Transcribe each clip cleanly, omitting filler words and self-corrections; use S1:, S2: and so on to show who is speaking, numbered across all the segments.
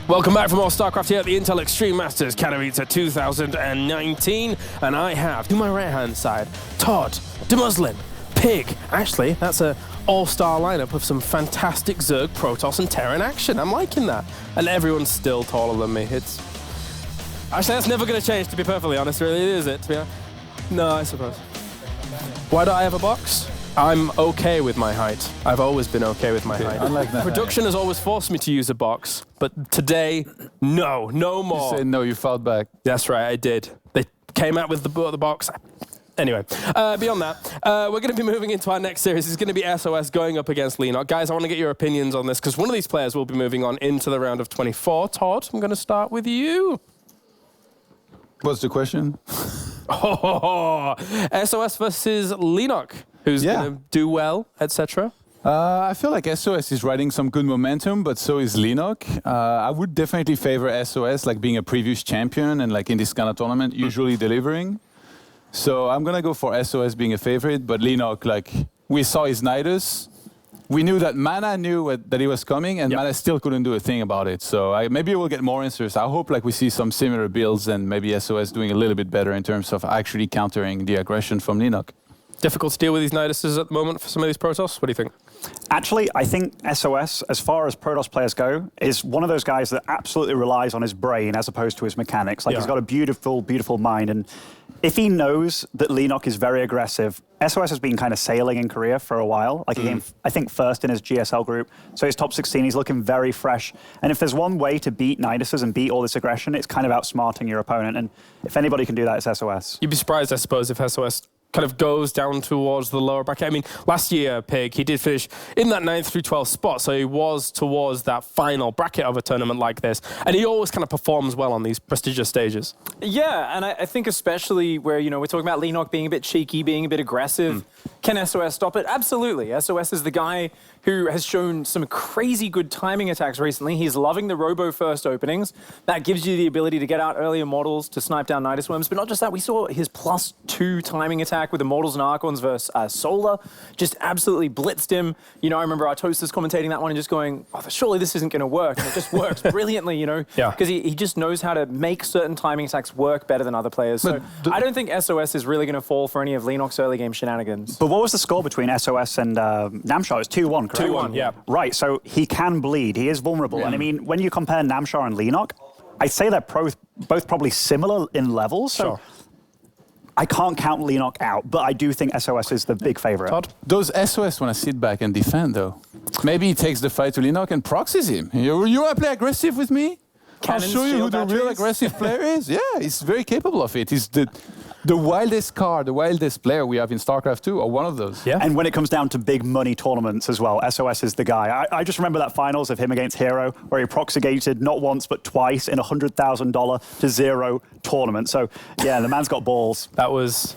S1: Welcome back from more StarCraft here at the Intel Extreme Masters Katowice 2019. And I have, to my right-hand side, Todd, Demuslin, Pig. Actually, that's an all-star lineup of some fantastic Zerg, Protoss, and Terran action. I'm liking that. And everyone's still taller than me. It's... Actually, that's never going to change, to be perfectly honest, really, is it? To be honest? No, I suppose. Why do I have a box? I'm okay with my height. I've always been okay with my height.
S2: Like that.
S1: Production has always forced me to use a box, but today, no more.
S2: You said no, you fought back.
S1: That's right, I did. They came out with the box. Anyway, beyond that, we're going to be moving into our next series. It's going to be SOS going up against Leenock. Guys, I want to get your opinions on this, because one of these players will be moving on into the round of 24. Todd, I'm going to start with you.
S2: What's the question?
S1: SOS versus Leenock. Who's going to do well, etc.?
S2: I feel like SOS is riding some good momentum, but so is Leenock. I would definitely favor SOS, like being a previous champion and like in this kind of tournament, usually delivering. So I'm going to go for SOS being a favorite, but Leenock, like we saw his Nidus. We knew that Mana knew that he was coming, and Mana still couldn't do a thing about it. So maybe we'll get more answers. I hope like we see some similar builds and maybe SOS doing a little bit better in terms of actually countering the aggression from Leenock.
S1: Difficult to deal with these Niduses at the moment for some of these Protoss? What do you think?
S3: Actually, I think SOS, as far as Protoss players go, is one of those guys that absolutely relies on his brain as opposed to his mechanics. Like, he's got a beautiful, beautiful mind. And if he knows that Leenock is very aggressive, SOS has been kind of sailing in Korea for a while. Like, he came, I think, first in his GSL group. So he's top 16, he's looking very fresh. And if there's one way to beat Niduses and beat all this aggression, it's kind of outsmarting your opponent. And if anybody can do that, it's SOS.
S1: You'd be surprised, I suppose, if SOS kind of goes down towards the lower bracket. I mean, last year, Pig, he did finish in that 9th through 12th spot, so he was towards that final bracket of a tournament like this, and he always kind of performs well on these prestigious stages.
S4: Yeah, and I think especially where, you know, we're talking about Leenock being a bit cheeky, being a bit aggressive. Can SOS stop it? Absolutely. SOS is the guy who has shown some crazy good timing attacks recently. He's loving the robo-first openings. That gives you the ability to get out earlier models to snipe down Nidus Worms. But not just that, we saw his +2 timing attack with the Mortals and Archons versus Solar. Just absolutely blitzed him. You know, I remember Artosis commentating that one and just going, oh, surely this isn't going to work. And it just works brilliantly, you know, because he just knows how to make certain timing attacks work better than other players. So I don't think SOS is really going to fall for any of Leenock's early game shenanigans.
S3: But what was the score between SOS and Namshar? It was 2-1, correct?
S1: 2-1, yeah.
S3: Right, so he can bleed. He is vulnerable. And I mean, when you compare Namshar and Leenock, I'd say they're both probably similar in levels. So I can't count Leenock out, but I do think SOS is the big favorite.
S1: Todd?
S2: Those SOS want to sit back and defend, though. Maybe he takes the fight to Leenock and proxies him. You want to play aggressive with me? I'll show you who the real aggressive player is. Yeah, he's very capable of it. He's the wildest card, the wildest player we have in StarCraft II, or one of those.
S1: Yeah.
S3: And when it comes down to big money tournaments as well, SOS is the guy. I just remember that finals of him against Hero, where he proxigated not once but twice in a $100,000 to 0 tournament. So, yeah, the man's got balls.
S1: That was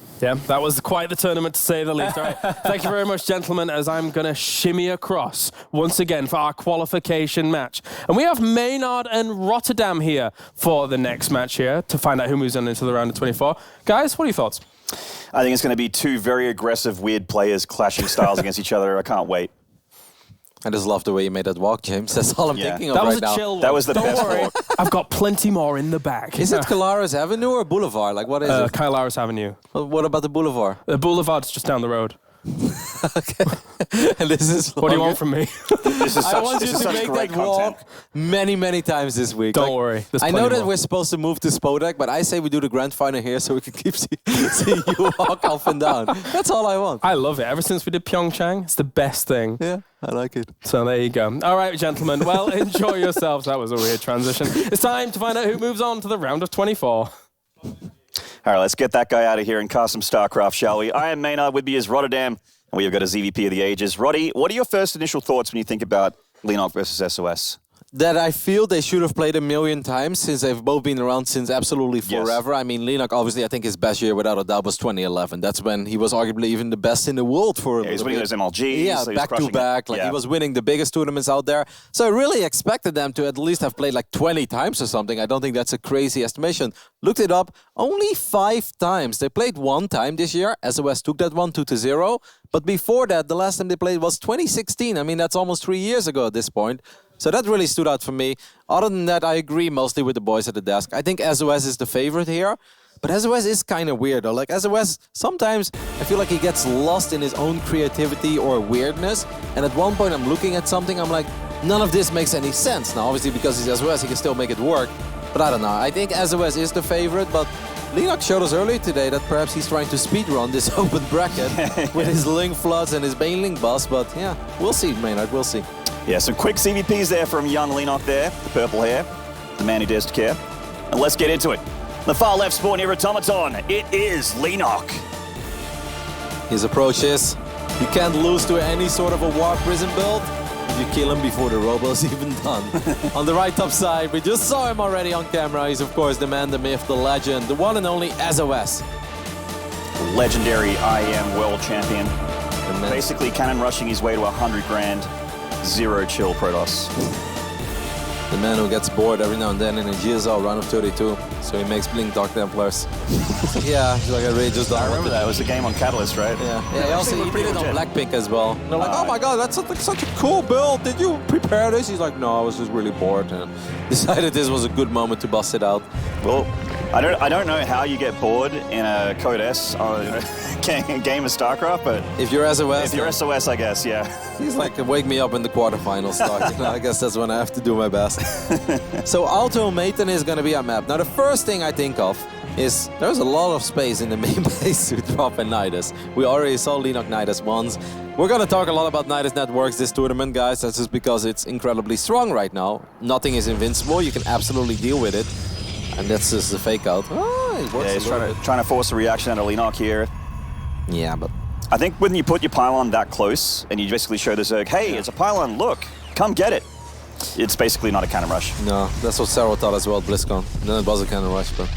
S1: quite the tournament, to say the least. All right. Thank you very much, gentlemen, as I'm going to shimmy across once again for our qualification match. And we have Maynard and Rotterdam here for the next match here to find out who moves on into the round of 24. Guys, what are your thoughts?
S5: I think it's going to be two very aggressive, weird players clashing styles against each other. I can't wait.
S6: I just love the way you made that walk, James. That's all I'm thinking of
S1: that
S6: right
S1: was a
S6: now.
S1: chill one.
S5: That was the best
S1: Don't worry,
S5: walk.
S1: I've got plenty more in the bag.
S6: Is it Kalaris Avenue or Boulevard? Like, what is it?
S1: Kailaris Avenue.
S6: Well, what about the Boulevard?
S1: The Boulevard's just down the road.
S6: Okay. And this is
S1: What do you want from me?
S5: This is
S6: I want you to
S5: such
S6: make
S5: great
S6: that
S5: content.
S6: walk many times this week.
S1: Don't worry. There's
S6: I know
S1: plenty
S6: that
S1: more.
S6: we're supposed to move to Spodek, but I say we do the grand final here so we can keep seeing you walk up and down. That's all I want.
S1: I love it. Ever since we did Pyeongchang, it's the best thing.
S6: Yeah, I like it.
S1: So there you go. All right, gentlemen. Well, enjoy yourselves. That was a weird transition. It's time to find out who moves on to the round of 24.
S5: All right, let's get that guy out of here and cast some StarCraft, shall we? I am Maynard, with me is Rotterdam, and we have got a ZVP of the Ages. Roddy, what are your first initial thoughts when you think about Leenock versus SOS?
S6: That I feel they should have played 1,000,000 times since they've both been around since absolutely forever.
S5: Yes.
S6: I mean, Leenock, obviously, I think his best year without a doubt was 2011. That's when he was arguably even the best in the world for
S5: He was winning those MLGs.
S6: Yeah,
S5: so he was
S6: back to
S5: crushing
S6: back.
S5: it.
S6: Like he was winning the biggest tournaments out there. So I really expected them to at least have played like 20 times or something. I don't think that's a crazy estimation. Looked it up, only 5 times. They played 1 time this year. SOS took that one 2-0. But before that, the last time they played was 2016. I mean, that's almost 3 years ago at this point. So that really stood out for me. Other than that, I agree mostly with the boys at the desk. I think SOS is the favorite here. But SOS is kind of weird though. Like SOS, sometimes I feel like he gets lost in his own creativity or weirdness. And at one point I'm looking at something, I'm like, none of this makes any sense. Now obviously because he's SOS, he can still make it work. But I don't know. I think SOS is the favorite, but Leenock showed us earlier today that perhaps he's trying to speedrun this open bracket with his Link Floods and his Baneling Bus. But yeah, we'll see, Maynard, we'll see.
S5: Yeah, some quick CVPs there from young Leenock there, the purple hair, the man who dares to care. And let's get into it. The far left spawn here, Automaton. It is Leenock.
S6: His approach is, you can't lose to any sort of a War Prison build. You kill him before the robo is even done. On the right top side, we just saw him already on camera. He's of course the man, the myth, the legend, the one and only SOS.
S5: Legendary IEM world champion. Basically cannon rushing his way to 100 grand. Zero chill Protoss.
S6: The man who gets bored every now and then in a GSL run of 32, so he makes Blink Dark Templars. Yeah, he's like, I really just don't.
S5: I remember that. It was a game on Katowice, right?
S6: Yeah. He did it on Blackpink as well. They're like, oh my god, that's such a cool build. Did you prepare this? He's like, no, I was just really bored and decided this was a good moment to bust it out.
S5: Well, I don't know how you get bored in a Code S game of StarCraft, but
S6: if you're SOS,
S5: if you're SOS, I guess, yeah.
S6: He's like, wake me up in the quarterfinals. I guess that's when I have to do my best. So Automaton is going to be our map. Now the first thing I think of is there's a lot of space in the main base to drop a Nidus. We already saw Leenock Nidus once. We're going to talk a lot about Nidus networks this tournament, guys. That's just because it's incredibly strong right now. Nothing is invincible. You can absolutely deal with it. And that's just the fake out. Oh, it works.
S5: Yeah, he's trying to force a reaction out of Leenock here.
S6: Yeah, but
S5: I think when you put your pylon that close and you basically show the Zerg, hey, it's a pylon, look, come get it. It's basically not a cannon rush.
S6: No, that's what Sarah thought as well at BlizzCon. Then it was a cannon rush, but...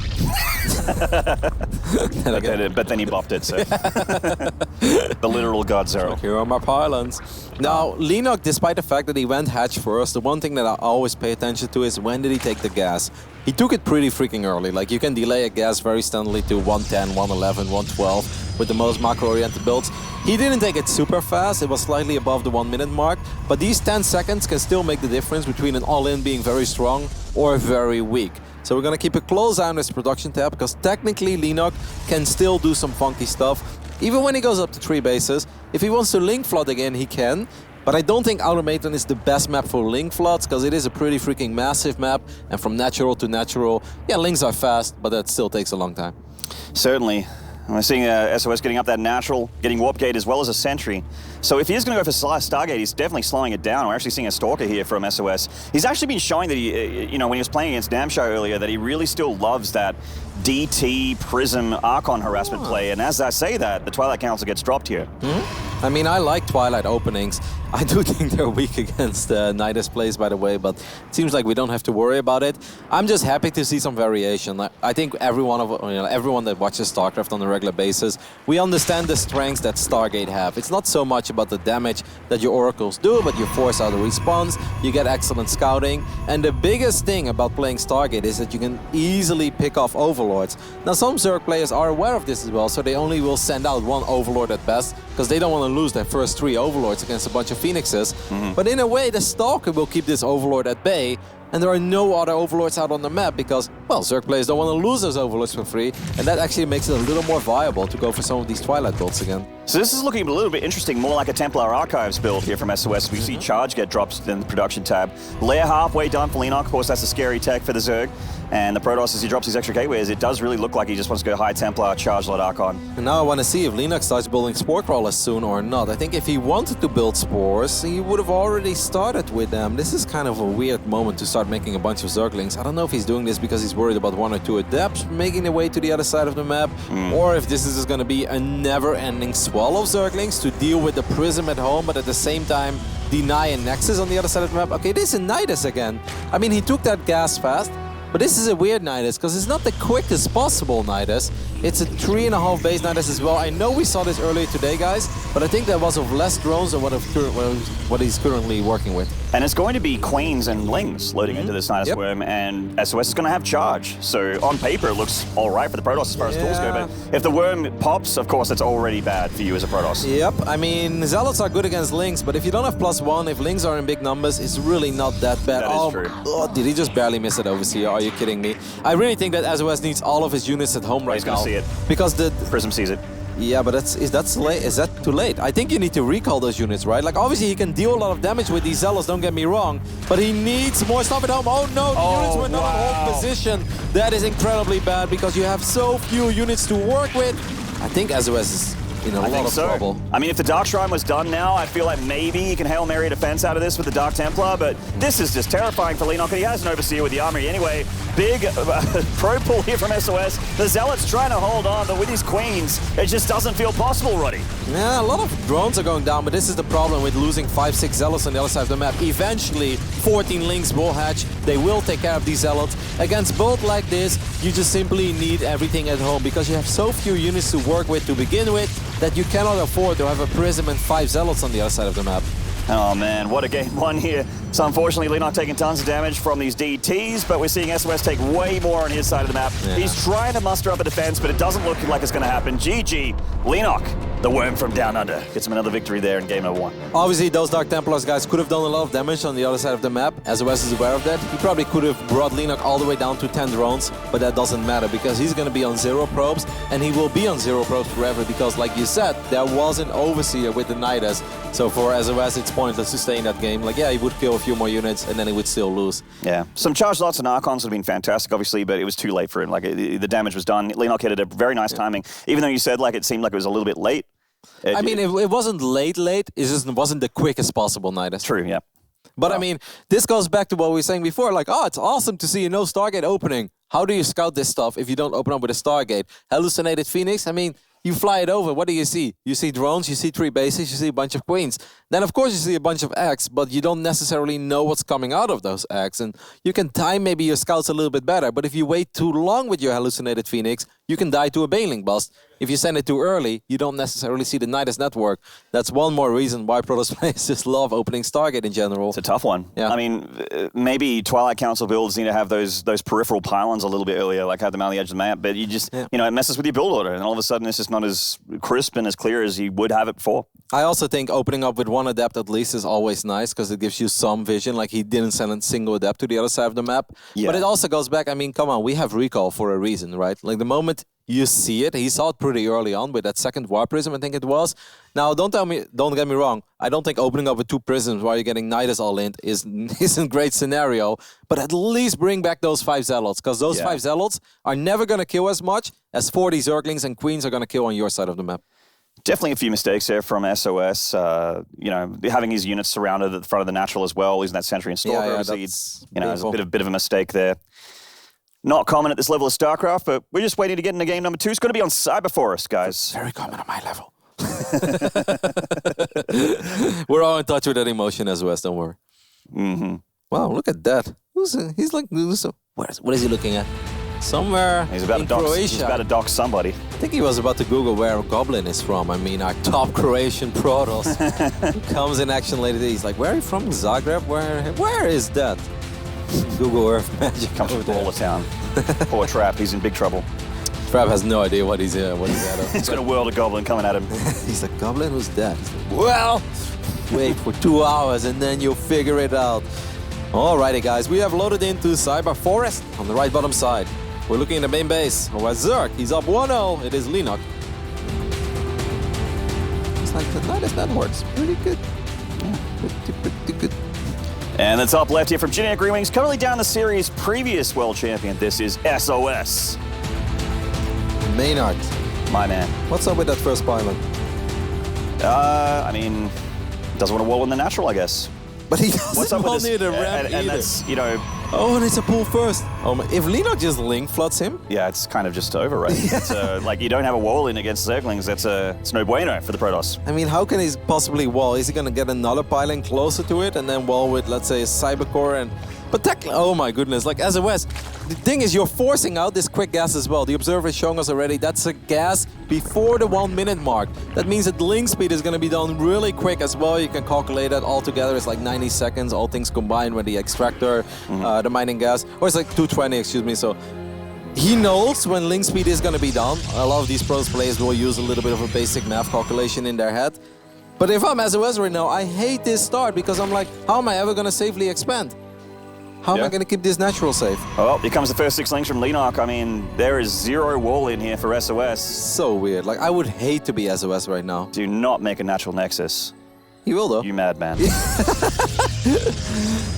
S5: but then he bopped it, so... The literal god Zero.
S6: Here are my pylons. Now, Leenock, despite the fact that he went hatch first, the one thing that I always pay attention to is when did he take the gas? He took it pretty freaking early. Like, you can delay a gas very standardly to 110, 111, 112 with the most macro-oriented builds. He didn't take it super fast, it was slightly above the 1 minute mark, but these 10 seconds can still make the difference between an all-in being very strong or very weak. So we're gonna keep a close eye on this production tab, because technically Leenock can still do some funky stuff. Even when he goes up to 3 bases, if he wants to Link Flood again, he can. But I don't think Automaton is the best map for Link Floods, because it is a pretty freaking massive map, and from natural to natural, yeah, Links are fast, but that still takes a long time.
S5: Certainly. We're seeing SOS getting up that natural, getting Warp Gate as well as a Sentry. So if he is going to go for Stargate, he's definitely slowing it down. We're actually seeing a Stalker here from SOS. He's actually been showing that he, you know, when he was playing against Damshow earlier, that he really still loves that DT Prism Archon harassment play. And as I say that, the Twilight Council gets dropped here.
S6: I mean, I like Twilight openings. I do think they're weak against Nidus plays, by the way, but it seems like we don't have to worry about it. I'm just happy to see some variation. I think everyone that watches StarCraft on a regular basis, we understand the strengths that Stargate have. It's not so much about the damage that your oracles do, but you force out a response, you get excellent scouting, and the biggest thing about playing Stargate is that you can easily pick off overlords. Now, some Zerg players are aware of this as well, so they only will send out 1 overlord at best, because they don't want to lose their first 3 overlords against a bunch of Phoenixes. But in a way, the Stalker will keep this overlord at bay, and there are no other overlords out on the map because, well, Zerg players don't want to lose those overlords for free, and that actually makes it a little more viable to go for some of these Twilight builds again.
S5: So this is looking a little bit interesting, more like a Templar Archives build here from SOS. We see Charge get dropped in the production tab. Lair halfway done for Leenock. Of course, that's a scary tech for the Zerg. And the Protoss, as he drops his extra gateways, it does really look like he just wants to go high Templar, Charge, Lord Archon.
S6: And now I want to see if Leenock starts building Spore Crawlers soon or not. I think if he wanted to build Spores, he would have already started with them. This is kind of a weird moment to start making a bunch of Zerglings. I don't know if he's doing this because he's worried about 1 or 2 Adepts making their way to the other side of the map, or if this is just going to be a never-ending swell of Zerglings to deal with the Prism at home, but at the same time deny a Nexus on the other side of the map. Okay, this is Nidus again. I mean, he took that gas fast, But this is a weird Nidus, because it's not the quickest possible Nidus. It's a 3.5 base Nidus as well. I know we saw this earlier today, guys, but I think that was of less drones than what he's currently working with.
S5: And it's going to be Queens and Lings loading into this Nidus worm, and SOS is going to have charge. So on paper, it looks all right for the Protoss as far as tools go, but if the worm pops, of course, it's already bad for you as a Protoss.
S6: Yep, I mean, Zealots are good against Lings, but if you don't have +1, if Lings are in big numbers, it's really not that bad.
S5: That is true.
S6: Oh, did he just barely miss it overseer? Are you kidding me? I really think that SOS needs all of his units at home right now.
S5: He's going to see it.
S6: Because the
S5: Prism sees it.
S6: Yeah, but is that too late? I think you need to recall those units, right? Like, obviously, he can deal a lot of damage with these Zealots, don't get me wrong, but he needs more stuff at home. Oh, no, the units were not in hold position. That is incredibly bad because you have so few units to work with. I think SOS is in a lot of trouble.
S5: I mean, if the Dark Shrine was done now, I feel like maybe he can Hail Mary a defense out of this with the Dark Templar, but this is just terrifying for Leenock. He has an Overseer with the Armory anyway. Big pro pull here from SOS. The Zealots trying to hold on, but with his Queens, it just doesn't feel possible, Roddy.
S6: Yeah, a lot of drones are going down, but this is the problem with losing 5-6 Zealots on the other side of the map. Eventually, 14 Lings will hatch. They will take care of these Zealots. Against both like this, you just simply need everything at home because you have so few units to work with to begin with that you cannot afford to have a Prism and 5 Zealots on the other side of the map.
S5: Oh man, what a game one here. So unfortunately, Leenock taking tons of damage from these DTs, but we're seeing SOS take way more on his side of the map. Yeah. He's trying to muster up a defense, but it doesn't look like it's going to happen. GG, Leenock, the worm from down under, gets him another victory there in game number 1.
S6: Obviously, those Dark Templars guys could have done a lot of damage on the other side of the map. SOS is aware of that. He probably could have brought Leenock all the way down to 10 drones, but that doesn't matter because he's going to be on 0 probes, and he will be on 0 probes forever because, like you said, there was an Overseer with the Nidus. So for SOS, it's pointless to stay in that game. Like, yeah, he would kill a few more units, and then he would still lose.
S5: Yeah, some charge lots and Archons would have been fantastic, obviously, but it was too late for him. Like, the damage was done. Leenock hit it at a very nice timing, even though you said, like, it seemed like it was a little bit late.
S6: I mean, it wasn't late, it just wasn't the quickest possible Nidus.
S5: True, yeah.
S6: But I mean, this goes back to what we were saying before, like, oh, it's awesome to see a no Stargate opening. How do you scout this stuff if you don't open up with a Stargate? Hallucinated Phoenix, I mean, you fly it over, what do you see? You see drones, you see 3 bases, you see a bunch of Queens. Then, of course, you see a bunch of eggs, but you don't necessarily know what's coming out of those eggs. And you can time maybe your scouts a little bit better, but if you wait too long with your Hallucinated Phoenix, you can die to a Baneling bust. If you send it too early, you don't necessarily see the Nidus network. That's one more reason why Protoss players just love opening Stargate in general.
S5: It's a tough one.
S6: Yeah.
S5: I mean, maybe Twilight Council builds need to have those peripheral pylons a little bit earlier, like have them on the edge of the map, but you just, you know, it messes with your build order, and all of a sudden it's just not as crisp and as clear as you would have it before.
S6: I also think opening up with 1 Adept at least is always nice because it gives you some vision, like he didn't send a single Adept to the other side of the map. Yeah. But it also goes back, I mean, come on, we have recall for a reason, right? Like the moment you see it, he saw it pretty early on with that second War Prism, I think it was. Now, don't get me wrong, I don't think opening up with 2 prisms while you're getting Nidus all in isn't a great scenario, but at least bring back those 5 Zealots, because those 5 Zealots are never going to kill as much as 40 Zerglings and Queens are going to kill on your side of the map.
S5: Definitely a few mistakes there from SOS. You know, having his units surrounded at the front of the natural as well, losing that Sentry and Stalker. Obviously, you know, there's a bit of a mistake there. Not common at this level of StarCraft, but we're just waiting to get into game number 2. It's going to be on Cyber for us, guys.
S6: Very common on my level. We're all in touch with that emotion as well, don't worry.
S5: Mm-hmm.
S6: Wow, look at that. He's like, what is he looking at? Somewhere
S5: he's about
S6: in
S5: to dox,
S6: Croatia.
S5: He's about to dox somebody.
S6: I think he was about to Google where a Goblin is from. I mean, our top Croatian Protoss comes in action later. He's like, where are you from? Zagreb? Where is that? Google Earth magic.
S5: Comes from all the town. Poor Trap, he's in big trouble.
S6: Trap has no idea what he's at.
S5: He's got a world of Goblin coming at him.
S6: He's like, Goblin? Who's that? Like, well, wait for 2 hours and then you'll figure it out. Alrighty, guys, we have loaded into Cyber Forest on the right bottom side. We're looking at the main base. Where's Zerg? He's up 1-0. It is Leenock. It's like the Nidus network's pretty good. Yeah, pretty good.
S5: And the top left here from Generic Green Wings, currently down the series' previous world champion. This is SOS.
S6: Maynard.
S5: My man.
S6: What's up with that first pylon?
S5: I mean, doesn't want to wall in the natural, I guess.
S6: But he doesn't want near the ramp either.
S5: And that's, you know...
S6: Oh, and it's a pull first. If Leenock just link floods him...
S5: Yeah, it's kind of just over, right? It's, like, you don't have a wall in against Zerglings. It's no bueno for the Protoss.
S6: I mean, how can he possibly wall? Is he going to get another pylon closer to it and then wall with, let's say, a Cybercore and But oh my goodness, like SOS, the thing is you're forcing out this quick gas as well. The observer is showing us already that's a gas before the 1 minute mark. That means that the link speed is going to be done really quick as well. You can calculate that all together. It's like 90 seconds, all things combined with the extractor, the mining gas. Or it's like 220, excuse me. So he knows when link speed is going to be done. A lot of these pros players will use a little bit of a basic math calculation in their head. But if I'm SOS right now, I hate this start because I'm like, how am I ever going to safely expand? How am I going to keep this natural safe?
S5: Well, here comes the first 6 links from Leenock. I mean, there is 0 wall in here for SOS.
S6: So weird. Like, I would hate to be SOS right now.
S5: Do not make a natural nexus.
S6: You will, though.
S5: You madman.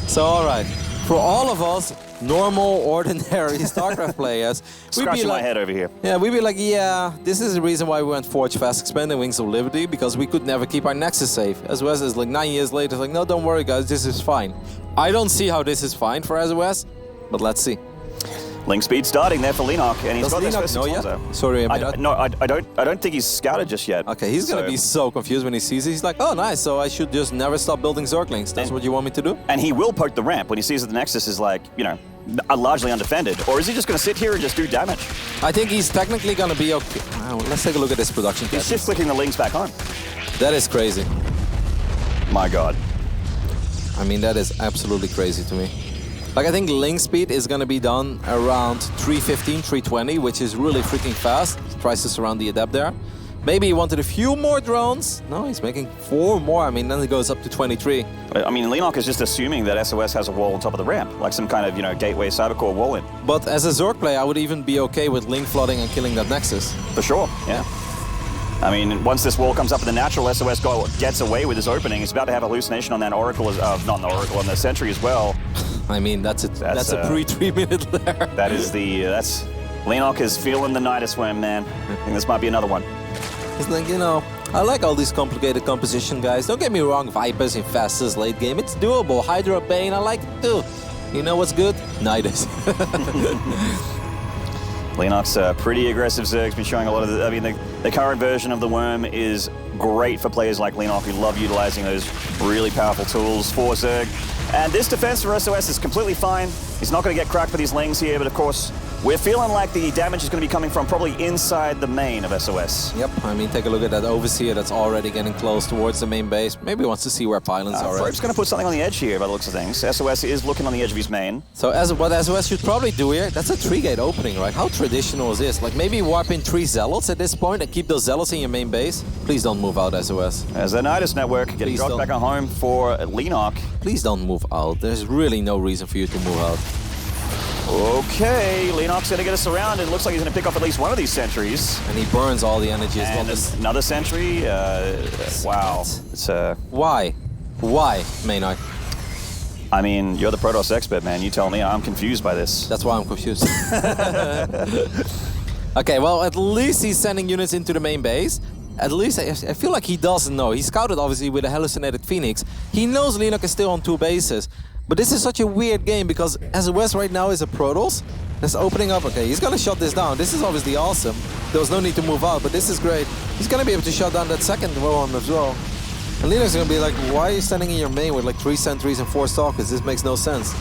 S6: So, all right. For all of us normal, ordinary StarCraft players,
S5: Scratching my head over here.
S6: Yeah, we'd be like, yeah, this is the reason why we went Forge Fast Expand and Wings of Liberty, because we could never keep our Nexus safe. SOS is like 9 years later, it's like, no, don't worry, guys, this is fine. I don't see how this is fine for SOS, but let's see.
S5: Link speed starting there for Leenock, and he's got this first
S6: know yet? Sorry,
S5: I don't think he's scouted just yet.
S6: Okay, he's gonna be so confused when he sees it. He's like, oh, nice, so I should just never stop building Zerglings. That's what you want me to do?
S5: And he will poke the ramp when he sees that the Nexus is like, you know, largely undefended. Or is he just gonna sit here and just do damage?
S6: I think he's technically gonna be okay. Wow, let's take a look at this production.
S5: He's shift clicking the links back home.
S6: That is crazy.
S5: My God.
S6: I mean, that is absolutely crazy to me. Like, I think link speed is going to be done around 315, 320, which is really freaking fast. He tries to surround the Adept there. Maybe he wanted a few more drones. No, he's making 4 more. I mean, then it goes up to 23.
S5: I mean, Leenock is just assuming that SOS has a wall on top of the ramp, like some kind of, you know, gateway cybercore wall in.
S6: But as a Zerg player, I would even be okay with link flooding and killing that Nexus.
S5: For sure, yeah. I mean, once this wall comes up in the natural, SOS gets away with his opening. He's about to have a hallucination on that Oracle, not an Oracle, on the Sentry as well.
S6: I mean, that's a pre-3 minute there.
S5: That's Leenock is feeling the Nidus worm, man. I think this might be another one.
S6: It's like, you know, I like all these complicated composition, guys. Don't get me wrong, Vipers in fastest late game, it's doable. Hydra Bane, I like it too. You know what's good? Nidus.
S5: Leenock's pretty aggressive Zerg's been showing a lot of the, I mean, the current version of the Worm is great for players like Leenock who love utilizing those really powerful tools for Zerg. And this defense for SOS is completely fine. He's not going to get cracked with these lings here, but of course, we're feeling like the damage is going to be coming from probably inside the main of SOS.
S6: Yep, I mean, take a look at that Overseer that's already getting close towards the main base. Maybe he wants to see where pylons are.
S5: Frope's going to put something on the edge here by the looks of things. SOS is looking on the edge of his main.
S6: So what SOS should probably do here, that's a 3-gate opening, right? How traditional is this? Like maybe warp in 3 Zealots at this point and keep those Zealots in your main base? Please don't move out, SOS.
S5: As the Nidus network getting dropped back on home for Leenock.
S6: Please don't move out. There's really no reason for you to move out.
S5: Okay, Leenock's going to get us around, and it looks like he's going to pick off at least one of these sentries.
S6: And he burns all the energy as well.
S5: Another sentry? Wow. It's
S6: Why? Why, Maynard?
S5: I mean, you're the Protoss expert, man. You tell me. I'm confused by this.
S6: That's why I'm confused. Okay, well, at least he's sending units into the main base. At least I feel like he doesn't know. He scouted, obviously, with a hallucinated Phoenix. He knows Leenock is still on 2 bases. But this is such a weird game because SOS right now is a Protoss that's opening up. Okay, he's gonna shut this down. This is obviously awesome. There was no need to move out, but this is great. He's gonna be able to shut down that second one as well. And Leenock's gonna be like, why are you standing in your main with like 3 sentries and 4 stalkers? This makes no sense.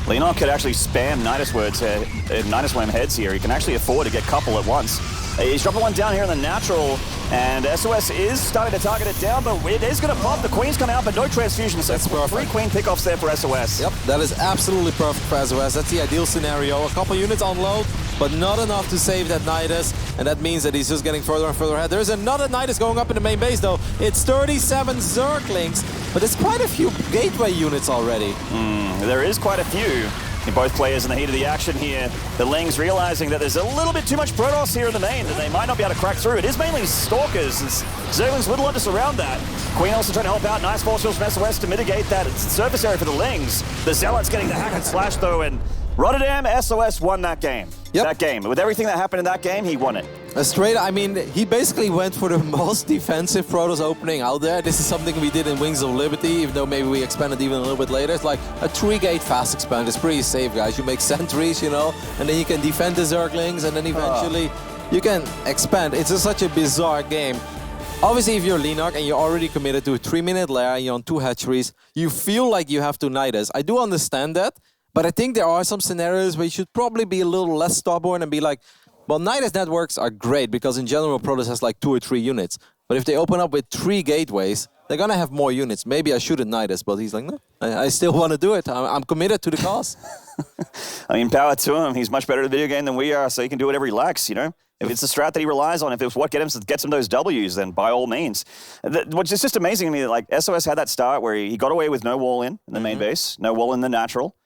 S5: Leenock could actually spam Nidus Worm heads here. He can actually afford to get a couple at once. He's dropping one down here in the natural, and SOS is starting to target it down, but it is going to pop. The Queen's come out, but no transfusion, so that's 3 Queen pickoffs there for SOS.
S6: Yep, that is absolutely perfect for SOS. That's the ideal scenario. A couple units on load, but not enough to save that Nidus, and that means that he's just getting further and further ahead. There's another Nidus going up in the main base, though. It's 37 Zerglings, but it's quite a few gateway units already.
S5: There is quite a few. Both players in the heat of the action here. The Lings realizing that there's a little bit too much Protoss here in the main, that they might not be able to crack through. It is mainly Stalkers, and Zerglings would love to surround that. Queen also trying to help out. Nice force fields from SOS to mitigate that surface area for the Lings. The Zealots getting the hack and slash, though, and Rotterdam, SOS won that game.
S6: Yep.
S5: That game. With everything that happened in that game, he won it.
S6: I mean, he basically went for the most defensive Protoss opening out there. This is something we did in Wings of Liberty, even though maybe we expanded even a little bit later. It's like a 3-gate fast expand. It's pretty safe, guys. You make sentries, you know, and then you can defend the Zerglings, and then eventually you can expand. It's just such a bizarre game. Obviously, if you're Leenock and you're already committed to a 3-minute lair and you're on 2 hatcheries, you feel like you have to Nidus. I do understand that. But I think there are some scenarios where you should probably be a little less stubborn and be like, well, Nidus networks are great because in general, Protoss has like 2 or 3 units. But if they open up with 3 gateways, they're going to have more units. Maybe I shouldn't Nidus, but he's like, no, I still want to do it. I'm committed to the cause.
S5: I mean, power to him. He's much better at the video game than we are, so he can do whatever he likes, you know? If it's the strat that he relies on, if it's what gets him those Ws, then by all means. Which is just amazing to me that like SOS had that start where he got away with no wall in the main base, no wall in the natural.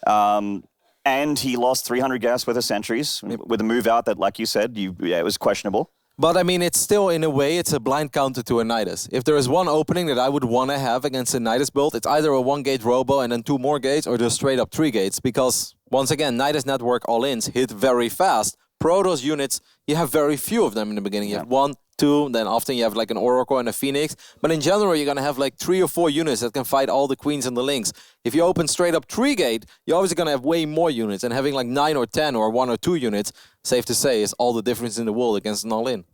S5: And he lost 300 gas worth of sentries with a move out that, like you said, it was questionable.
S6: But I mean, it's still, in a way, it's a blind counter to a Nidus. If there is one opening that I would want to have against a Nidus build, it's either a 1-gate robo and then 2 more gates, or just straight up 3 gates. Because, once again, Nidus network all-ins hit very fast. Protoss units, you have very few of them in the beginning. You have 1, 2, then often you have like an Oracle and a Phoenix. But in general, you're going to have like 3 or 4 units that can fight all the Queens and the Lynx. If you open straight up 3-gate, you're obviously going to have way more units. And having like 9 or 10 or 1 or 2 units, safe to say, is all the difference in the world against an all-in.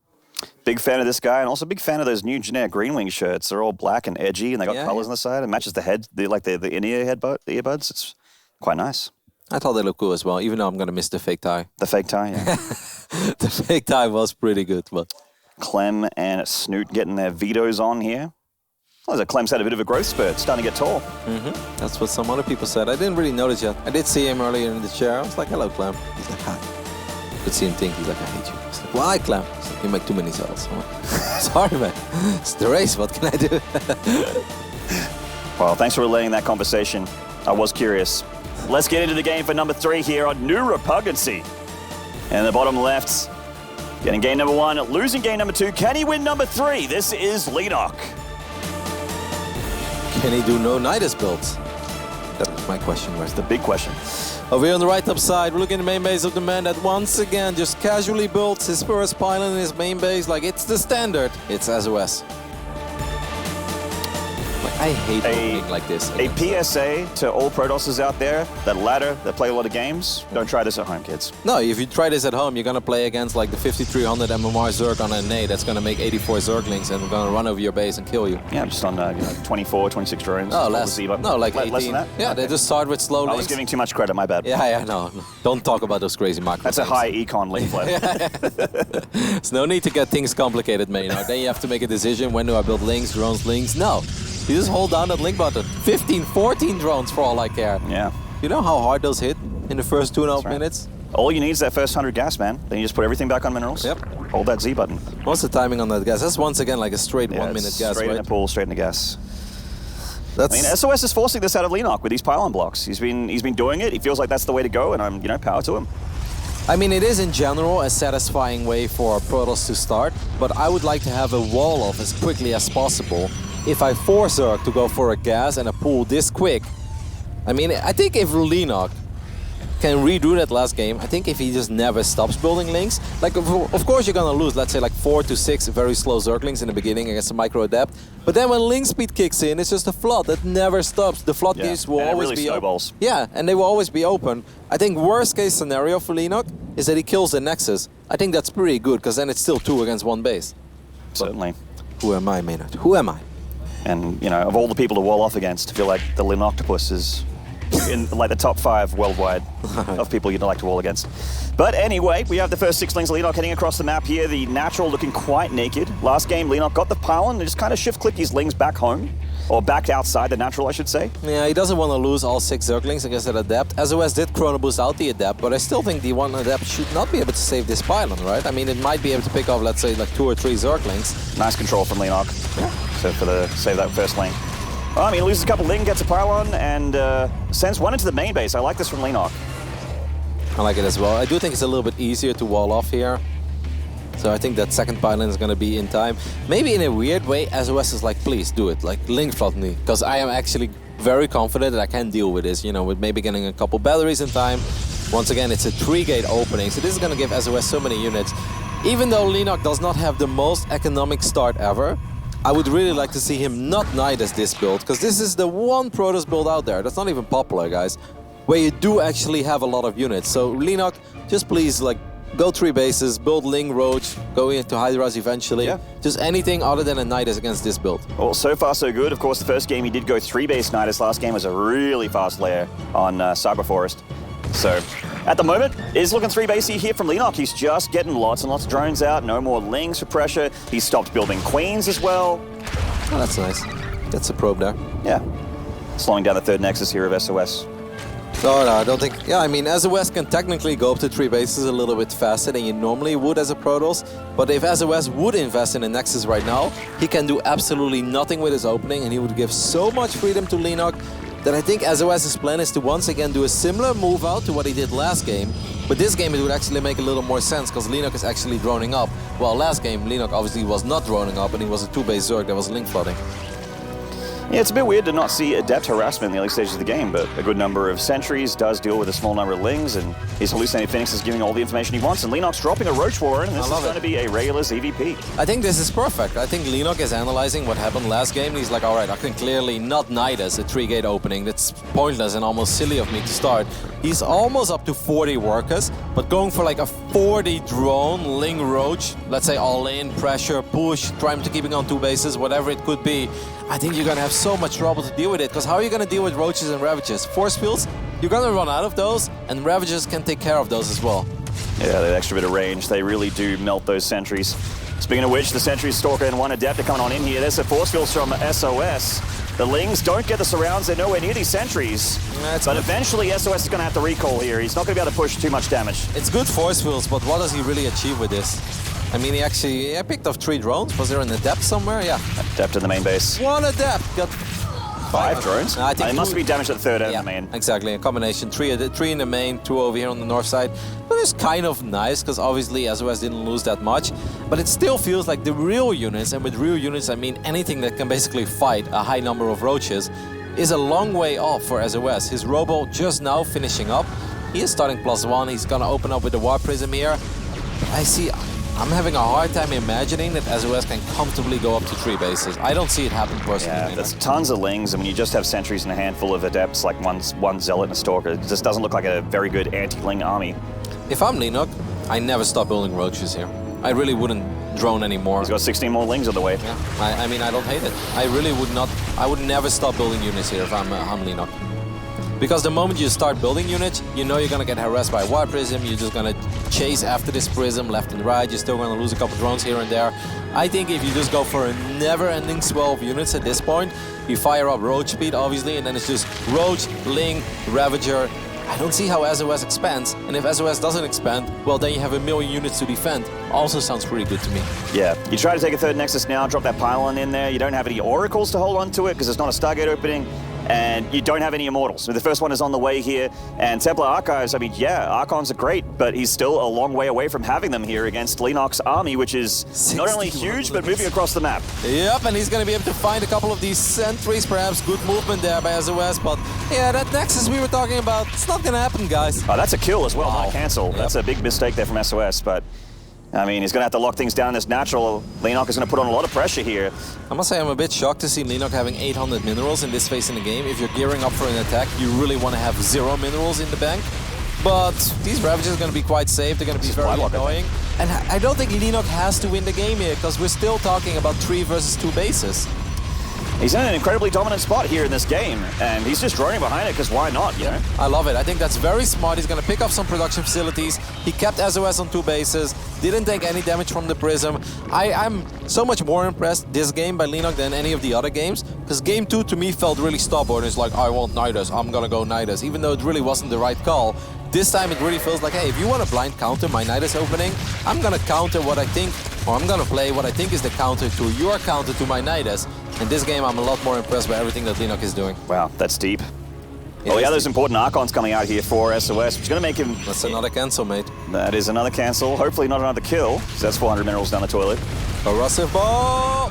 S5: Big fan of this guy, and also big fan of those new generic Green Wing shirts. They're all black and edgy, and they got colors on the side. It matches the head, the in-ear the earbuds. It's quite nice.
S6: I thought they looked cool as well, even though I'm going to miss the fake tie.
S5: The fake tie, yeah.
S6: The fake tie was pretty good, but...
S5: Clem and Snoot getting their vetoes on here. Well, Clem's had a bit of a growth spurt, starting to get tall.
S6: That's what some other people said. I didn't really notice yet. I did see him earlier in the chair. I was like, hello, Clem. He's like, hi. Could see him think. He's like, I hate you. I was like, why, Clem? He's like, you make too many cells. I'm like, sorry, man. It's the race. What can I do?
S5: Well, thanks for relaying that conversation. I was curious. Let's get into the game for number 3 here on New Repugnancy. And in the bottom left, getting game number 1, losing game number 2. Can he win number 3? This is Leenock.
S6: Can he do no Nidus builds? That was my question.
S5: That's the big question.
S6: Over here on the right top side, we're looking at the main base of the man that once again just casually builds his first pylon in his main base like it's the standard. It's SOS. Like, I hate opening like this.
S5: A PSA to all Protossers out there, that ladder, that play a lot of games, don't try this at home, kids.
S6: No, if you try this at home, you're going to play against like the 5300 MMR Zerg on an A that's going to make 84 Zerglings and going to run over your base and kill you.
S5: Yeah, just on 24, 26 drones.
S6: No, less. No, like 18.
S5: Less than that?
S6: Yeah, they just start with slow links.
S5: I was giving too much credit, my bad.
S6: Yeah, no. Don't talk about those crazy macros.
S5: That's a high econ link play.
S6: There's no need to get things complicated, man. Then you have to make a decision, when do I build links, drones, links? No. You just hold down that link button. 15, 14 drones for all I care.
S5: Yeah.
S6: You know how hard those hit in the first 2.5 minutes?
S5: All you need is that first 100 gas, man. Then you just put everything back on minerals.
S6: Yep.
S5: Hold that Z button.
S6: What's the timing on that gas? That's once again like a straight 1 minute gas,
S5: straight
S6: right?
S5: in the pool, straight in the gas.
S6: That's...
S5: I mean, SOS is forcing this out of Leenock with these pylon blocks. He's been doing it. He feels like that's the way to go, and I'm, power to him.
S6: I mean, it is in general a satisfying way for Protoss to start, but I would like to have a wall off as quickly as possible. If I force Zerg to go for a gas and a pool this quick, I mean, I think if Leenock can redo that last game, I think if he just never stops building links, like of course you're gonna lose, let's say like 4 to 6 very slow Zerglings in the beginning against a micro adept, but then when link speed kicks in, it's just a flood that never stops. The floodgates will always
S5: really
S6: be
S5: snowballs.
S6: Yeah, and they will always be open. I think worst case scenario for Leenock is that he kills the Nexus. I think that's pretty good, because then it's still 2 against 1 base.
S5: Certainly.
S6: But who am I, Maynard? Who am I?
S5: And, of all the people to wall off against, I feel like the Leenock is in like the top 5 worldwide of people you'd like to wall against. But anyway, we have the first 6 links of Leenock heading across the map here. The natural looking quite naked. Last game, Leenock got the pylon and just kind of shift-clicked his lings back home. Or back outside the natural, I should say.
S6: Yeah, he doesn't want to lose all 6 Zerglings against that Adept. SOS did Chrono Boost out the Adept, but I still think the one Adept should not be able to save this pylon, right? I mean, it might be able to pick off, let's say, like 2 or 3 Zerglings.
S5: Nice control from Leenock. Yeah. So for the save that first lane. Well, I mean, he loses a couple ling, gets a pylon, and sends one into the main base. I like this from Leenock.
S6: I like it as well. I do think it's a little bit easier to wall off here. So I think that second pylon is going to be in time. Maybe in a weird way, SOS is like, please do it, like link flood me. Because I am actually very confident that I can deal with this, with maybe getting a couple batteries in time. Once again, it's a 3-gate opening, so this is going to give SOS so many units. Even though Leenock does not have the most economic start ever, I would really like to see him not Nidus this build, because this is the one Protoss build out there that's not even popular, guys, where you do actually have a lot of units. So Leenock, just please, like, Go 3 bases, build Ling, Roach, go into Hydras eventually.
S5: Yeah.
S6: Just anything other than a Nidus against this build.
S5: Well, so far so good. Of course, the first game he did go 3-base Nidus. Last game was a really fast layer on Cyber Forest. So, at the moment, is looking 3-basey here from Leenock. He's just getting lots and lots of drones out. No more Lings for pressure. He stopped building Queens as well.
S6: Oh, that's nice. That's a probe there.
S5: Yeah. Slowing down the third Nexus here of SOS.
S6: No, I don't think... Yeah, I mean, SOS can technically go up to 3 bases a little bit faster than you normally would as a Protoss. But if SOS would invest in a Nexus right now, he can do absolutely nothing with his opening, and he would give so much freedom to Leenock that I think SOS's plan is to once again do a similar move out to what he did last game. But this game it would actually make a little more sense because Leenock is actually droning up. While last game, Leenock obviously was not droning up and he was a 2-base Zerg that was link flooding.
S5: Yeah, it's a bit weird to not see adept harassment in the early stages of the game, but a good number of sentries does deal with a small number of Lings, and his hallucinated Phoenix is giving all the information he wants, and Leenock's dropping a Roach Warren, and this is going to be a regular EVP.
S6: I think this is perfect. I think Leenock is analyzing what happened last game, and he's like, all right, I can clearly not Nidus a 3-gate opening. That's pointless and almost silly of me to start. He's almost up to 40 workers, but going for like a 40 drone, Ling Roach, let's say all in, pressure, push, trying to keeping on 2 bases, whatever it could be. I think you're gonna have so much trouble to deal with it, because how are you gonna deal with Roaches and Ravages? Force fields, you're gonna run out of those, and Ravages can take care of those as well.
S5: Yeah, that extra bit of range, they really do melt those sentries. Speaking of which, the sentries, Stalker, and one Adept are coming on in here. There's the force fields from SOS. The Lings don't get the surrounds, they're nowhere near these sentries. But eventually SOS is gonna have to recall here. He's not gonna be able to push too much damage.
S6: It's good force fields, but what does he really achieve with this? I mean, he picked up 3 drones. Was there an Adept somewhere? Yeah.
S5: Adept in the main base.
S6: 1 Adept got
S5: 5 drones?
S6: I think
S5: it must be damage at the third end in the main.
S6: Exactly, a combination. 3 in the main, 2 over here on the north side. But it's kind of nice, because obviously SOS didn't lose that much. But it still feels like the real units, and with real units I mean anything that can basically fight a high number of Roaches, is a long way off for SOS. His Robo just now finishing up. He is starting +1. He's gonna open up with the War Prism here. I'm having a hard time imagining that SOS can comfortably go up to 3 bases. I don't see it happen personally.
S5: Yeah, there's tons of Lings, and when you just have sentries and a handful of Adepts, like one Zealot and a Stalker, it just doesn't look like a very good anti-Ling army.
S6: If I'm Leenock, I never stop building Roaches here. I really wouldn't drone anymore.
S5: He's got 16 more Lings on the way.
S6: Yeah, I mean, I don't hate it. I really would not, I would never stop building units here if I'm Leenock. Because the moment you start building units, you know you're gonna get harassed by a War Prism, you're just gonna chase after this Prism left and right, you're still gonna lose a couple drones here and there. I think if you just go for a never-ending swell of units at this point, you fire up Roach speed, obviously, and then it's just Roach, Ling, Ravager. I don't see how SOS expands, and if SOS doesn't expand, well, then you have 1,000,000 units to defend. Also sounds pretty good to me.
S5: Yeah, you try to take a third Nexus now, drop that pylon in there, you don't have any Oracles to hold on to it, because it's not a Stargate opening. And you don't have any Immortals. So the first one is on the way here. And Templar Archives, I mean, yeah, Archons are great, but he's still a long way away from having them here against Leenock's army, which is not only huge, but moving across the map.
S6: Yep, and he's going to be able to find a couple of these sentries, perhaps good movement there by SOS, but yeah, that Nexus we were talking about, it's not going to happen, guys.
S5: Oh, that's a kill as well,
S6: Wow.
S5: not a cancel.
S6: Yep.
S5: That's a big mistake there from SOS, but I mean, he's going to have to lock things down in this natural. Leenock is going to put on a lot of pressure here.
S6: I must say I'm a bit shocked to see Leenock having 800 minerals in this phase in the game. If you're gearing up for an attack, you really want to have 0 minerals in the bank. But these Ravages are going to be quite safe, they're going to be very annoying. And I don't think Leenock has to win the game here, because we're still talking about 3 versus 2 bases.
S5: He's in an incredibly dominant spot here in this game, and he's just droning behind it, because why not, you know?
S6: I love it. I think that's very smart. He's going to pick up some production facilities. He kept SOS on 2 bases, didn't take any damage from the Prism. I'm so much more impressed this game by Leenock than any of the other games, because game 2 to me felt really stubborn. It's like, I want Nidus, I'm going to go Nidus, even though it really wasn't the right call. This time it really feels like, hey, if you want to blind counter my Nidus opening, I'm going to counter what I think, or I'm going to play what I think is the counter to your counter to my Nidus. In this game, I'm a lot more impressed by everything that Leenock is doing.
S5: Wow, that's deep. Well, yeah, there's important Archons coming out here for SOS, which is going to make him...
S6: That's another cancel, mate.
S5: That is another cancel. Hopefully not another kill, because that's 400 minerals down the toilet.
S6: Corrosive ball!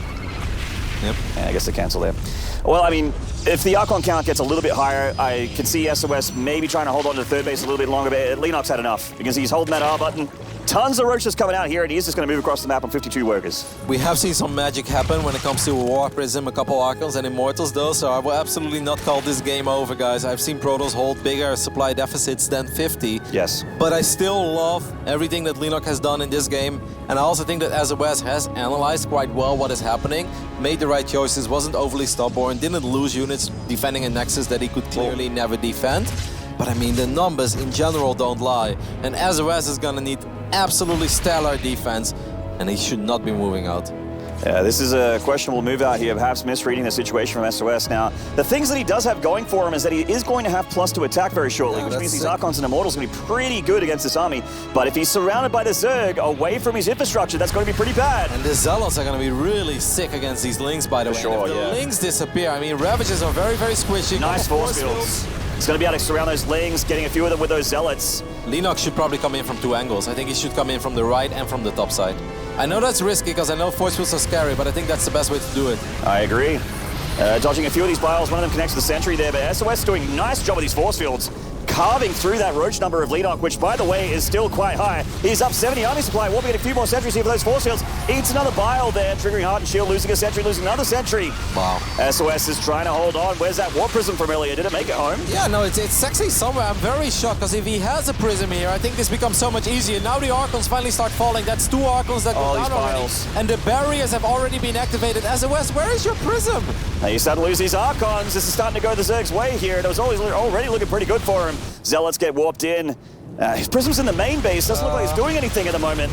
S6: Yep.
S5: Yeah, I guess the cancel there. Well, I mean, if the Archon count gets a little bit higher, I can see SOS maybe trying to hold on to third base a little bit longer, but Leenock's had enough, because he's holding that R button. Tons of roaches coming out here, and he's just going to move across the map on 52 workers.
S6: We have seen some magic happen when it comes to War Prism, a couple Archons and Immortals though, so I will absolutely not call this game over, guys. I've seen Protoss hold bigger supply deficits than 50.
S5: Yes.
S6: But I still love everything that Leenock has done in this game, and I also think that sOs has analyzed quite well what is happening, made the right choices, wasn't overly stubborn, didn't lose units defending a Nexus that he could clearly never defend. But I mean, the numbers in general don't lie, and sOs is gonna need absolutely stellar defense, and he should not be moving out.
S5: Yeah, this is a questionable move out here, perhaps misreading the situation from sOs. Now, the things that he does have going for him is that he is going to have plus to attack very shortly, which means these Archons and Immortals are going to be pretty good against this army. But if he's surrounded by the Zerg away from his infrastructure, that's going to be pretty bad.
S6: And the Zealots are going to be really sick against these Lings, by the way.
S5: Sure,
S6: and if the Lings disappear, I mean, Ravages are very, very squishy.
S5: Nice force fields. He's going to be able to surround those Lings, getting a few of them with those Zealots.
S6: Leenock should probably come in from two angles. I think he should come in from the right and from the top side. I know that's risky because I know force fields are scary, but I think that's the best way to do it.
S5: I agree. Dodging a few of these biles, one of them connects to the sentry there, but sOs is doing a nice job with these force fields. Carving through that roach number of Leenock, which, by the way, is still quite high. He's up 70 army supply, warping in a few more sentries here for those force fields. Eats another bile there, triggering Heart and Shield, losing a sentry, losing another sentry.
S6: Wow.
S5: sOs is trying to hold on. Where's that Warp Prism from earlier? Did it make it home?
S6: Yeah, no, it's actually somewhere. I'm very shocked, because if he has a Prism here, I think this becomes so much easier. Now the Archons finally start falling. That's two Archons that go down already. And the barriers have already been activated. sOs, where is your Prism?
S5: Now you start to lose these Archons. This is starting to go the Zerg's way here. It was already looking pretty good for him. Zealots get warped in. His Prism's in the main base. Doesn't look like he's doing anything at the moment.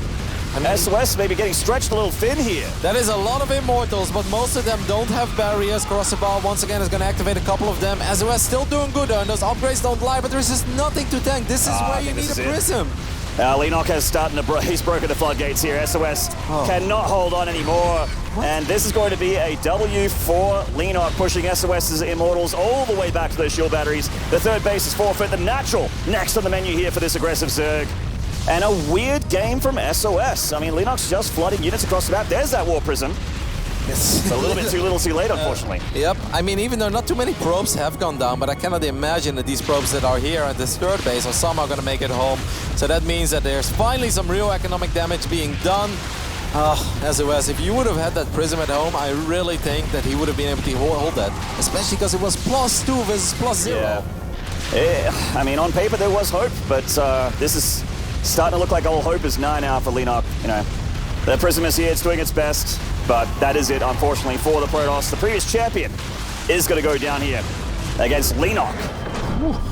S5: sOs may be getting stretched a little thin here.
S6: That is a lot of Immortals, but most of them don't have barriers. Crossbar once again is going to activate a couple of them. sOs still doing good, and those upgrades don't lie, but there's just nothing to tank. This is where you need a Prism.
S5: Leenock has he's broken the floodgates here. sOs cannot hold on anymore. And this is going to be a W for Leenock, pushing sOs's Immortals all the way back to those shield batteries. The third base is forfeit. The natural next on the menu here for this aggressive Zerg. And a weird game from sOs. I mean, Leenock's just flooding units across the map. There's that War Prism. It's a little bit too little too late, unfortunately.
S6: Yep. I mean, even though not too many probes have gone down, but I cannot imagine that these probes that are here at this third base are somehow going to make it home. So that means that there's finally some real economic damage being done. sOs, if you would have had that Prism at home, I really think that he would have been able to hold that. Especially because it was +2 versus +0.
S5: Yeah. I mean, on paper there was hope, but this is starting to look like all hope is nigh now for Leenock. You know, the Prism is here, it's doing its best, but that is it, unfortunately, for the Protoss. The previous champion is going to go down here against Leenock.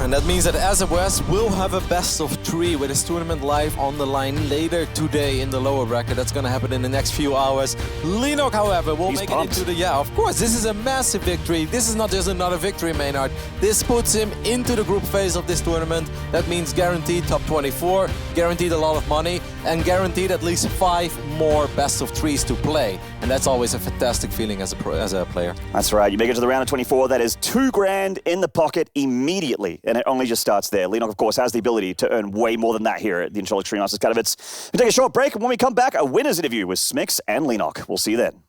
S6: And that means that sOs will have a best-of-3 with his tournament live on the line later today in the lower bracket. That's going to happen in the next few hours. Leenock, however, will make it into the... Yeah, of course, this is a massive victory. This is not just another victory, Maynard. This puts him into the group phase of this tournament. That means guaranteed top 24, guaranteed a lot of money, and guaranteed at least 5 more best-of-3s to play. And that's always a fantastic feeling as a player.
S5: That's right. You make it to the round of 24. That is $2,000 in the pocket immediately. And it only just starts there. Leenock, of course, has the ability to earn way more than that here at the Inaugural Extreme Masters Katowice. We'll take a short break, and when we come back, a winner's interview with Smix and Leenock. We'll see you then.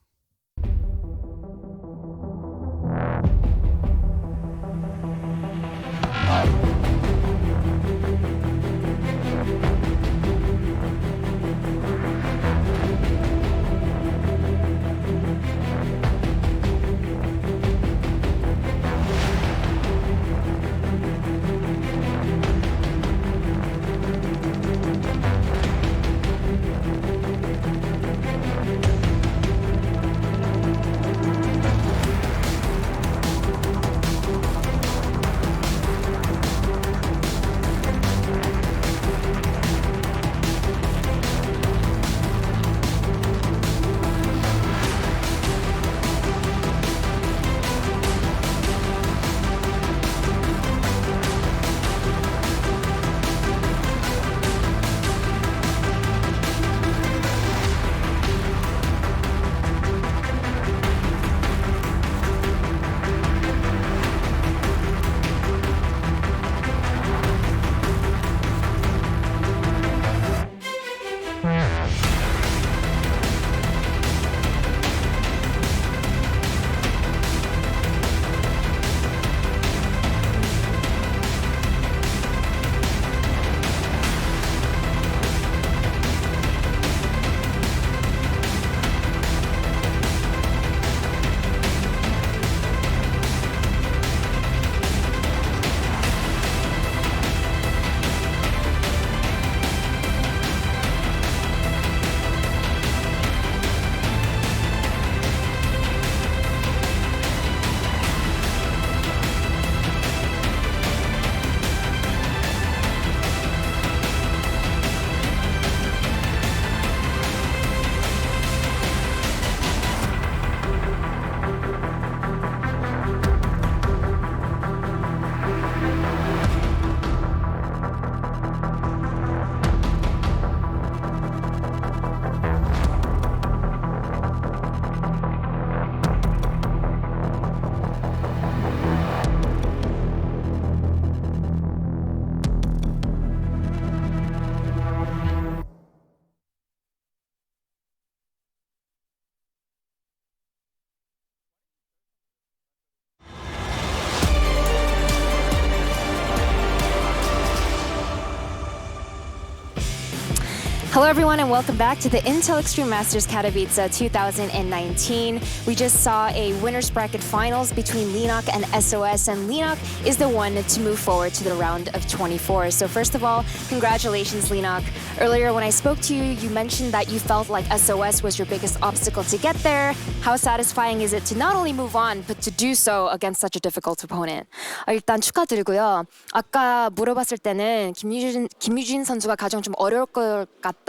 S7: Hello everyone and welcome back to the Intel Extreme Masters Katowice 2019. We just saw a winners bracket finals between Leenock and SOS, and Leenock is the one to move forward to the round of 24. So first of all, congratulations Leenock. Earlier when I spoke to you, you mentioned that you felt like SOS was your biggest obstacle to get there. How satisfying is it to not only move on, but to do so against such a difficult opponent?
S8: 일단 축하드리고요. 아까 물어봤을 때는 김유진 선수가 가장 좀 어려울 것 같다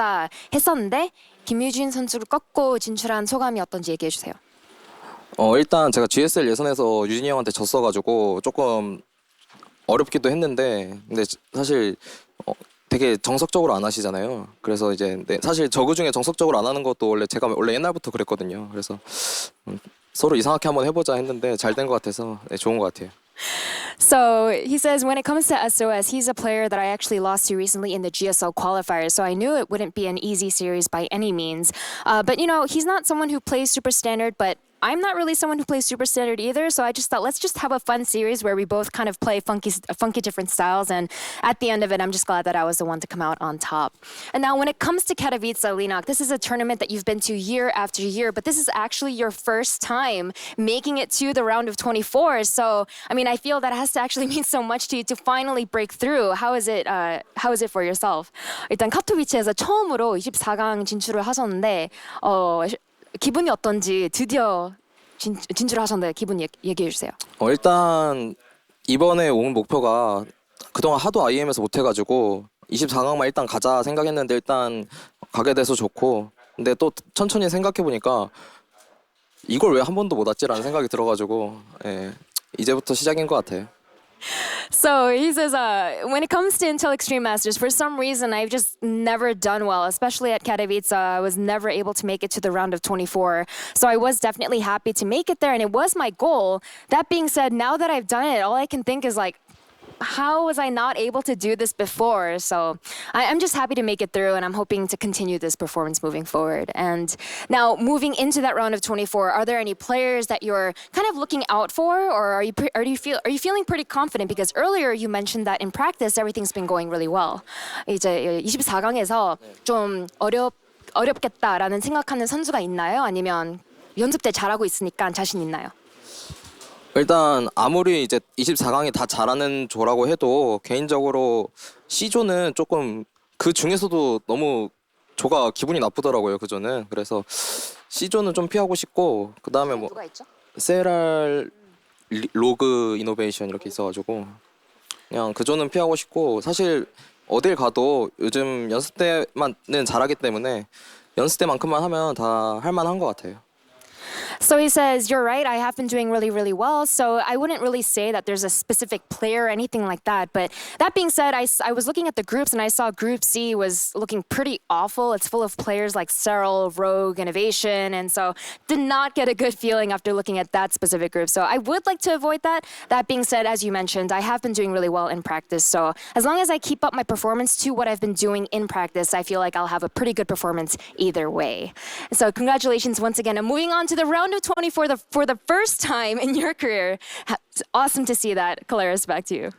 S8: 했었는데 김유진 선수를 꺾고 진출한 소감이 어떤지 얘기해 주세요.
S6: 일단 제가 GSL 예선에서 유진이 형한테 졌어가지고 조금 어렵기도 했는데, 근데 사실 되게 정석적으로 안 하시잖아요. 그래서 이제 사실 저그 중에 정석적으로 안 하는 것도 원래 옛날부터 그랬거든요. 그래서 서로 이상하게 한번 해보자 했는데 잘 된 것 같아서 좋은 것 같아요.
S7: So he says when it comes to SOS, he's a player that I actually lost to recently in the GSL qualifiers, so I knew it wouldn't be an easy series by any means. But you know, he's not someone who plays super standard, but I'm not really someone who plays super standard either, so I just thought let's just have a fun series where we both kind of play funky different styles, and at the end of it, I'm just glad that I was the one to come out on top. And now when it comes to Katowice, Leenock, this is a tournament that you've been to year after year, but this is actually your first time making it to the round of 24, so I mean, I feel that has to actually mean so much to you to finally break through. How is it for yourself?
S8: 일단 카토위체에서 처음으로 24강 진출을 하셨는데 기분이 어떤지 드디어 진출하셨는데 기분 얘기해 주세요.
S6: 일단 이번에 온 목표가 그동안 하도 IEM에서 못해가지고 24강만 일단 가자 생각했는데 일단 가게 돼서 좋고, 근데 또 천천히 생각해보니까 이걸 왜 한 번도 못 왔지라는 생각이 들어가지고 이제부터 시작인 것 같아요.
S7: So he says, when it comes to Intel Extreme Masters, for some reason, I've just never done well, especially at Katowice. I was never able to make it to the round of 24. So I was definitely happy to make it there, and it was my goal. That being said, now that I've done it, all I can think is like, how was I not able to do this before? So I'm just happy to make it through, and I'm hoping to continue this performance moving forward. And now moving into that round of 24, are there any players that you're kind of looking out for, or are you feeling pretty confident? Because earlier you mentioned that in practice everything's been going really well.
S8: 이제 24강에서 좀 어렵겠다라는 생각하는 선수가 있나요? 아니면 연습 때 잘하고 있으니까 자신 있나요?
S6: 일단 아무리 이제 24강이 다 잘하는 조라고 해도 개인적으로 C조는 조금 그 중에서도 너무 조가 기분이 나쁘더라고요. 그 조는. 그래서 C조는 좀 피하고 싶고, 그 다음에 뭐
S8: 누가 있죠?
S6: 세랄, 로그 이노베이션 이렇게 있어가지고 그냥 그 조는 피하고 싶고, 사실 어딜 가도 요즘 연습 때만은 잘하기 때문에 연습 때만큼만 하면 다 할만한 것 같아요.
S7: So he says, you're right, I have been doing really, really well, so I wouldn't really say that there's a specific player or anything like that. But that being said, I was looking at the groups and I saw Group C was looking pretty awful. It's full of players like Cyril, Rogue, Innovation, and so did not get a good feeling after looking at that specific group. So I would like to avoid that. That being said, as you mentioned, I have been doing really well in practice. So as long as I keep up my performance to what I've been doing in practice, I feel like I'll have a pretty good performance either way. So congratulations once again. And moving on to the round of 24 for the first time in your career. It's awesome to see that. Kalaris, back to you.